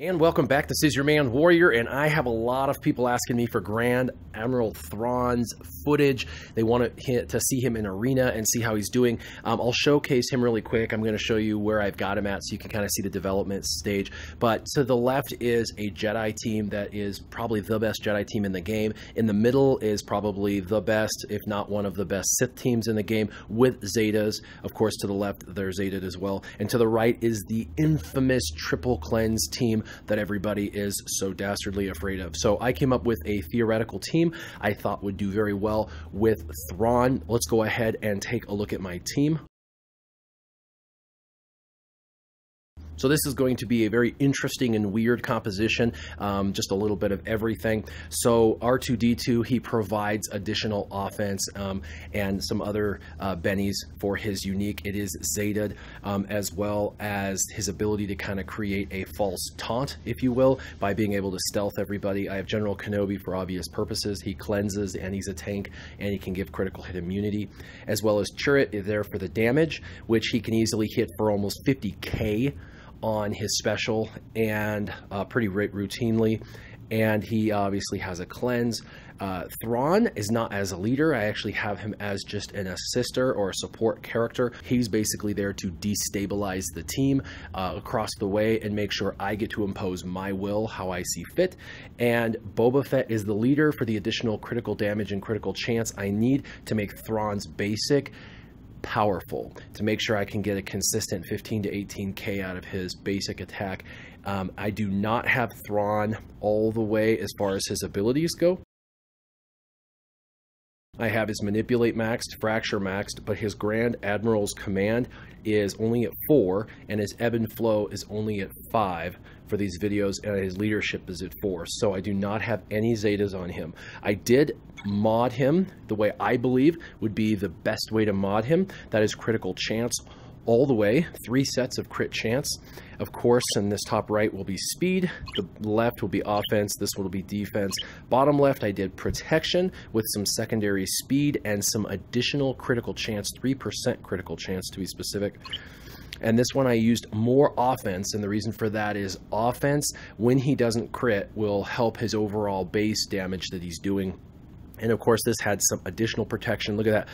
And welcome back. This is your man Warrior, and I have a lot of people asking me for Grand Admiral Thrawn's footage. They want to see him in Arena and see how he's doing. I'll showcase him really quick. I'm going to show you where I've got him at so you can kind of see the development stage. But to the left is a Jedi team that is probably the best Jedi team in the game. In the middle is probably the best, if not one of the best Sith teams in the game, with Zetas. Of course, to the left, there's Zeta as well. And to the right is the infamous Triple Cleanse team that everybody is so dastardly afraid of. So I came up with a theoretical team I thought would do very well with Thrawn. Let's go ahead and take a look at my team. So this is going to be a very interesting and weird composition, just a little bit of everything. So R2-D2, he provides additional offense and some other bennies for his unique. It is Zetaed, as well as his ability to kind of create a false taunt, if you will, by being able to stealth everybody. I have General Kenobi for obvious purposes. He cleanses and he's a tank and he can give critical hit immunity, as well as Chirrut is there for the damage, which he can easily hit for almost 50k on his special and pretty routinely, and he obviously has a cleanse. Thrawn is not as a leader. I actually have him as just an assister or a support character. He's basically there to destabilize the team across the way and make sure I get to impose my will how I see fit. And Boba Fett is the leader for the additional critical damage and critical chance I need to make Thrawn's basic powerful, to make sure I can get a consistent 15 to 18k out of his basic attack. I do not have Thrawn all the way as far as his abilities go. I have his Manipulate maxed, Fracture maxed, but his Grand Admiral's Command is only at 4, and his Ebb and Flow is only at 5 for these videos, and his Leadership is at 4. So I do not have any Zetas on him. I did mod him the way I believe would be the best way to mod him. That is critical chance all the way, 3 sets of crit chance. Of course, in this top right will be speed, the left will be offense, this will be defense. Bottom left, I did protection with some secondary speed and some additional critical chance, 3% critical chance to be specific. And this one I used more offense, and the reason for that is offense, when he doesn't crit, will help his overall base damage that he's doing. And of course, this had some additional protection. Look at that,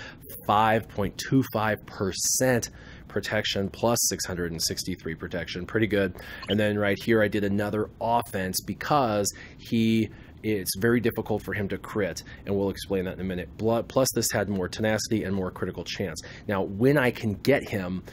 5.25% protection plus 663 protection. Pretty good. And then right here, I did another offense because it's very difficult for him to crit, and we'll explain that in a minute. Plus, this had more tenacity and more critical chance. Now, when I can get him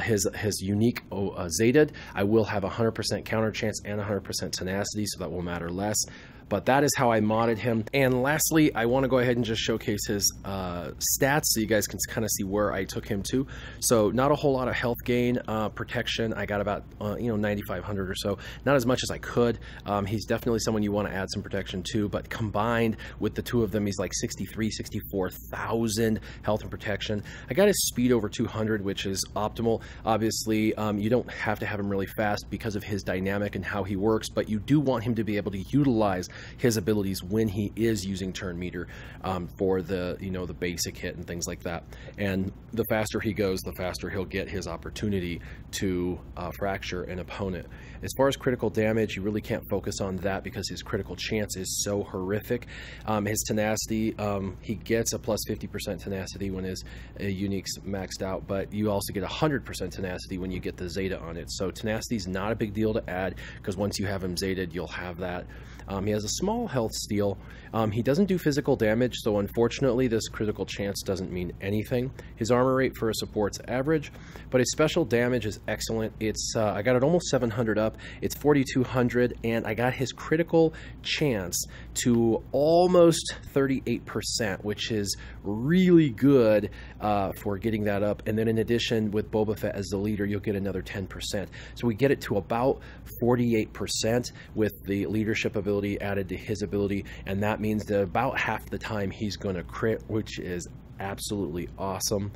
his unique Zetaed, I will have 100% counter chance and 100% tenacity, so that will matter less. But that is how I modded him. And lastly, I want to go ahead and just showcase his stats so you guys can kind of see where I took him to. So not a whole lot of health gain, protection. I got about 9,500 or so. Not as much as I could. He's definitely someone you want to add some protection to, but combined with the two of them, he's like 64,000 health and protection. I got his speed over 200, which is optimal. Obviously, you don't have to have him really fast because of his dynamic and how he works, but you do want him to be able to utilize his abilities when he is using turn meter for the the basic hit and things like that. And the faster he goes, the faster he'll get his opportunity to fracture an opponent. As far as critical damage, you really can't focus on that because his critical chance is so horrific. His tenacity, he gets a plus 50% tenacity when his unique's maxed out, but you also get 100% tenacity when you get the Zeta on it. So tenacity is not a big deal to add because once you have him Zetaed, you'll have that. He has a small health steal. He doesn't do physical damage, so unfortunately this critical chance doesn't mean anything. His armor rate for a support's average, but his special damage is excellent. It's I got it almost 700 up. It's 4,200, and I got his critical chance to almost 38%, which is really good for getting that up. And then in addition, with Boba Fett as the leader, you'll get another 10%. So we get it to about 48% with the leadership ability added to his ability, and that means that about half the time he's going to crit, which is absolutely awesome.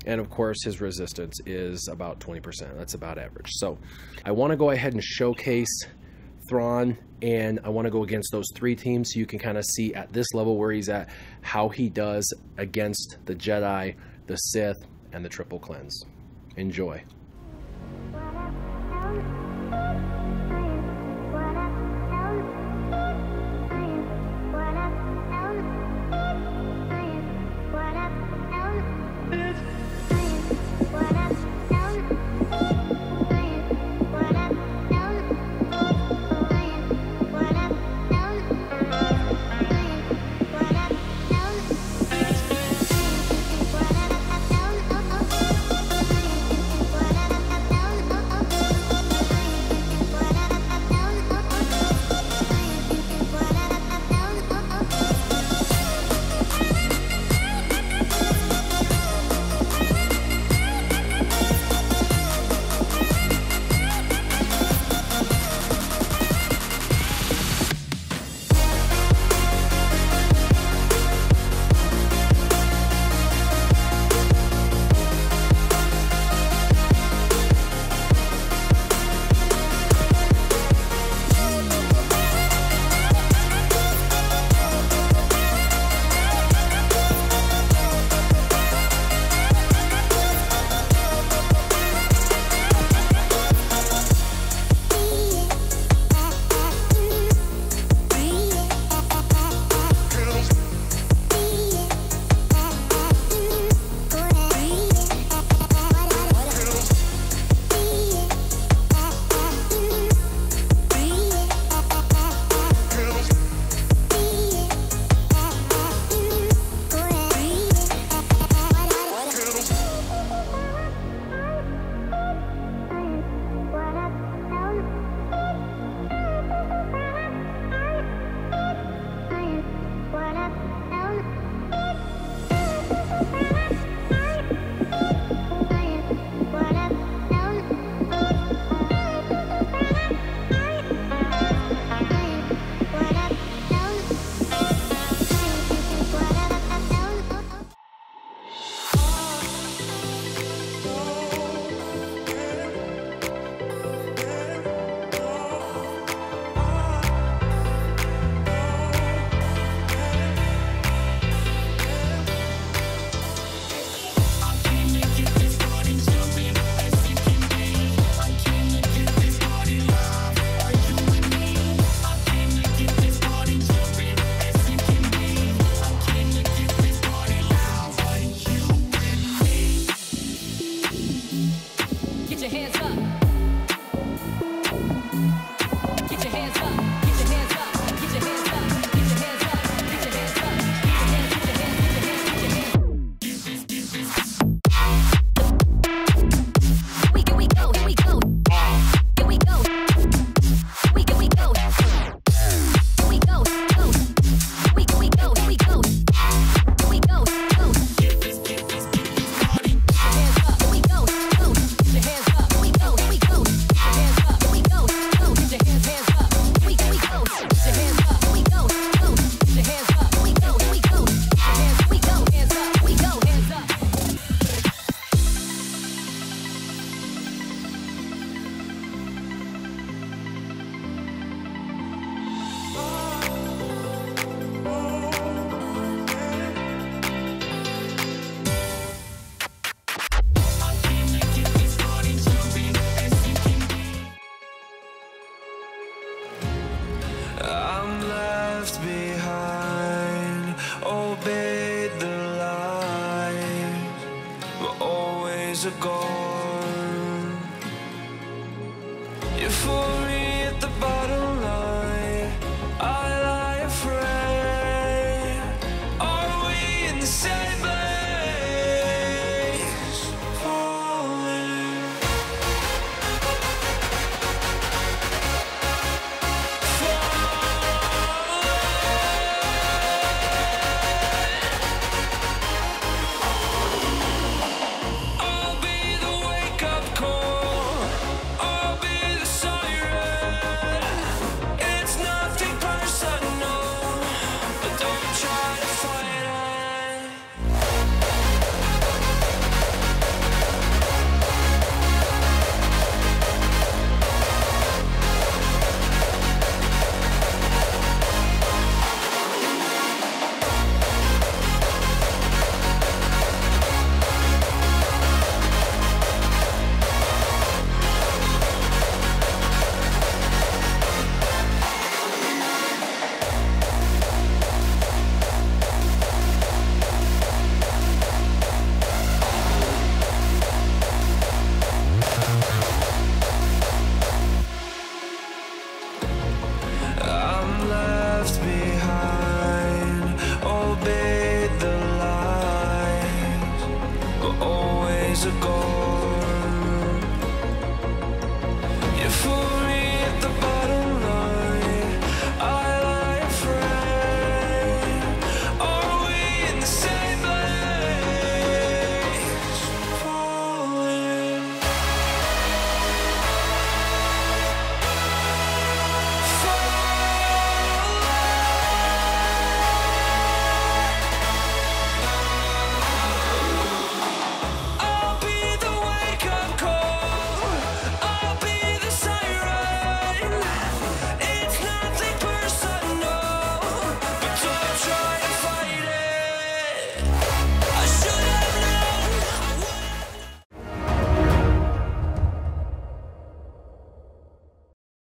And of course, his resistance is about 20%. That's about average. So I want to go ahead and showcase Thrawn, and I want to go against those 3 teams so you can kind of see at this level where he's at, how he does against the Jedi, the Sith, and the Triple Cleanse. Enjoy. always a gone. Euphoria at the bottom line, I lie afraid. Are we in the same place? Falling. I'll be the wake-up call, I'll be the siren. It's nothing personal, but don't try to fight it. I'm left behind, obeyed the lies, but always a goal.